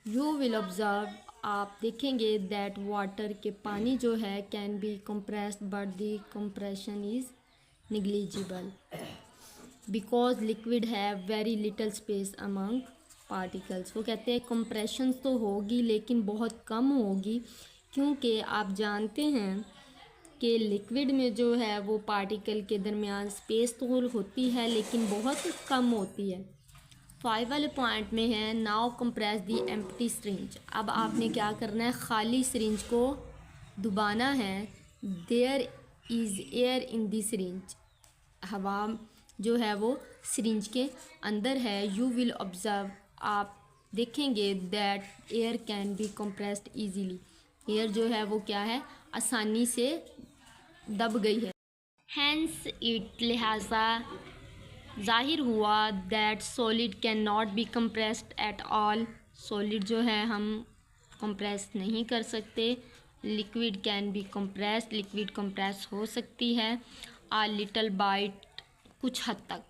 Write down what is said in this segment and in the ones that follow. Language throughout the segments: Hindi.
यू विल ऑब्जर्व, आप देखेंगे दैट वाटर के पानी जो है can be compressed but the compression is negligible because liquid have very little space among particles. वो कहते हैं कंप्रेशन तो होगी लेकिन बहुत कम होगी, क्योंकि आप जानते हैं कि लिक्विड में जो है वो पार्टिकल के दरमियान स्पेस तो होती है लेकिन बहुत कम होती है। 5 वाले पॉइंट में है नाउ कंप्रेस दी एम्प्टी सिरिंज। अब आपने क्या करना है, खाली सिरिंज को दबाना है। There is air in the syringe, हवा जो है वो सिरिंज के अंदर है। यू विल ऑब्जर्व, आप देखेंगे that air can be compressed easily, air जो है वो क्या है, आसानी से दब गई है। हैंस इट, लिहाजा ज़ाहिर हुआ that solid can not be compressed at all, solid जो है हम कंप्रेस नहीं कर सकते। Liquid can be compressed, liquid compress हो सकती है। आ लिटल बाइट, कुछ हद तक,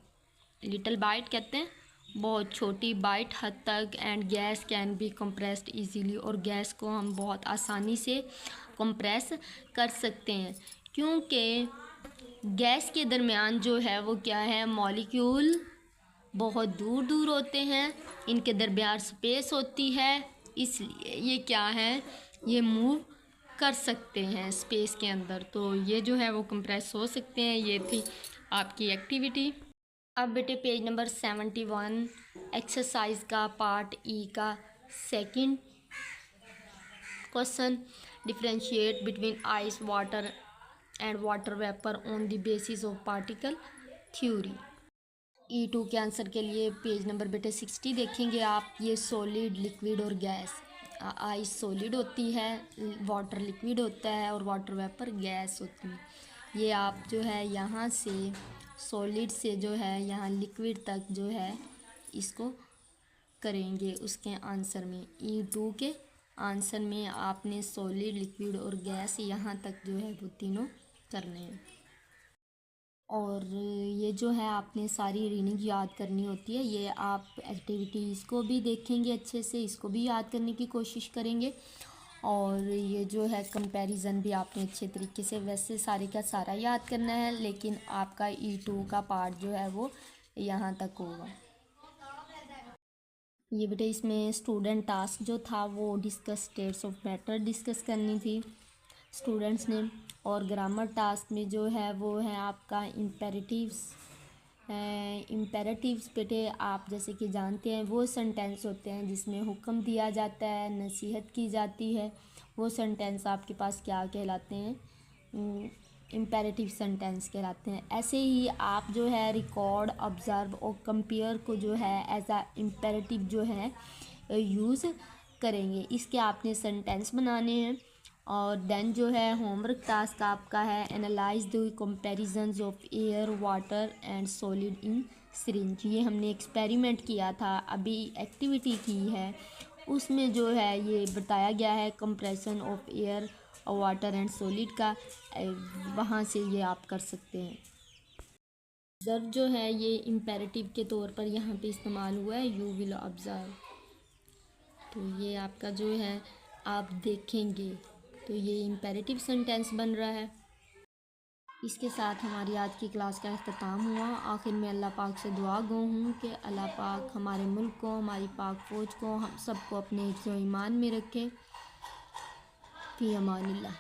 लिटल बाइट कहते हैं बहुत छोटी बाइट हद तक। And gas can be compressed easily, और गैस को हम बहुत आसानी से कंप्रेस कर सकते हैं, क्योंकि गैस के दरमियान जो है वो क्या है, मॉलिक्यूल बहुत दूर दूर होते हैं, इनके दरमियान स्पेस होती है, इसलिए ये क्या है, ये मूव कर सकते हैं स्पेस के अंदर, तो ये जो है वो कंप्रेस हो सकते हैं। ये थी आपकी एक्टिविटी। अब बेटे पेज नंबर 71 एक्सरसाइज का पार्ट ई का second question, differentiate between ice water and water vapour on the basis of particle theory. E2 के आंसर के लिए पेज नंबर बेटे 60 देखेंगे आप। ये सॉलिड, लिक्विड और गैस, आइस सॉलिड होती है, वाटर लिक्विड होता है और वाटर वेपर गैस होती है। ये आप जो है यहाँ से सॉलिड से जो है यहाँ लिक्विड तक जो है इसको करेंगे उसके आंसर में। E2 के आंसर में आपने सॉलिड, लिक्विड और गैस यहाँ तक जो है वो तीनों करने हैं। और ये जो है आपने सारी रीडिंग याद करनी होती है। ये आप एक्टिविटीज़ को भी देखेंगे अच्छे से, इसको भी याद करने की कोशिश करेंगे, और ये जो है कंपैरिजन भी आपने अच्छे तरीके से, वैसे सारे का सारा याद करना है, लेकिन आपका E2 का पार्ट जो है वो यहाँ तक होगा। ये बेटे इसमें स्टूडेंट टास्क जो था वो discuss states of matter discuss करनी थी स्टूडेंट्स ने, और ग्रामर टास्क में जो है वो है आपका इम्पेरेटिव्स। इम्पेरेटिव्स बेटे आप जैसे कि जानते हैं वो सेंटेंस होते हैं जिसमें हुक्म दिया जाता है, नसीहत की जाती है, वो सेंटेंस आपके पास क्या कहलाते हैं, इम्पेरेटिव सेंटेंस कहलाते हैं। ऐसे ही आप जो है रिकॉर्ड, ऑब्ज़र्व और कंपेयर को जो है एज आ इम्पेरेटिव जो है यूज़ करेंगे। इसके आपने सेंटेंस बनाने हैं। और देन जो है होमवर्क टास्क आपका है analyse the comparisons of air, water and solid in syringe. ये हमने एक्सपेरिमेंट किया था, अभी एक्टिविटी की है, उसमें जो है ये बताया गया है compression of air, water and solid का, वहाँ से ये आप कर सकते हैं। ऑब्ज़र्व जो है ये इम्पेरेटिव के तौर पर यहाँ पे इस्तेमाल हुआ है, यू विल ऑब्ज़र्व, तो ये आपका जो है आप देखेंगे, तो ये इम्पेरेटिव सेंटेंस बन रहा है। इसके साथ हमारी आज की क्लास का इख्तिताम हुआ। आखिर में अल्लाह पाक से दुआ गो हूँ कि अल्लाह पाक हमारे मुल्क को, हमारी पाक फ़ौज को, हम सबको अपने हिफ्ज़-ओ-ईमान में रखे। फ़ी अमानिल्लाह।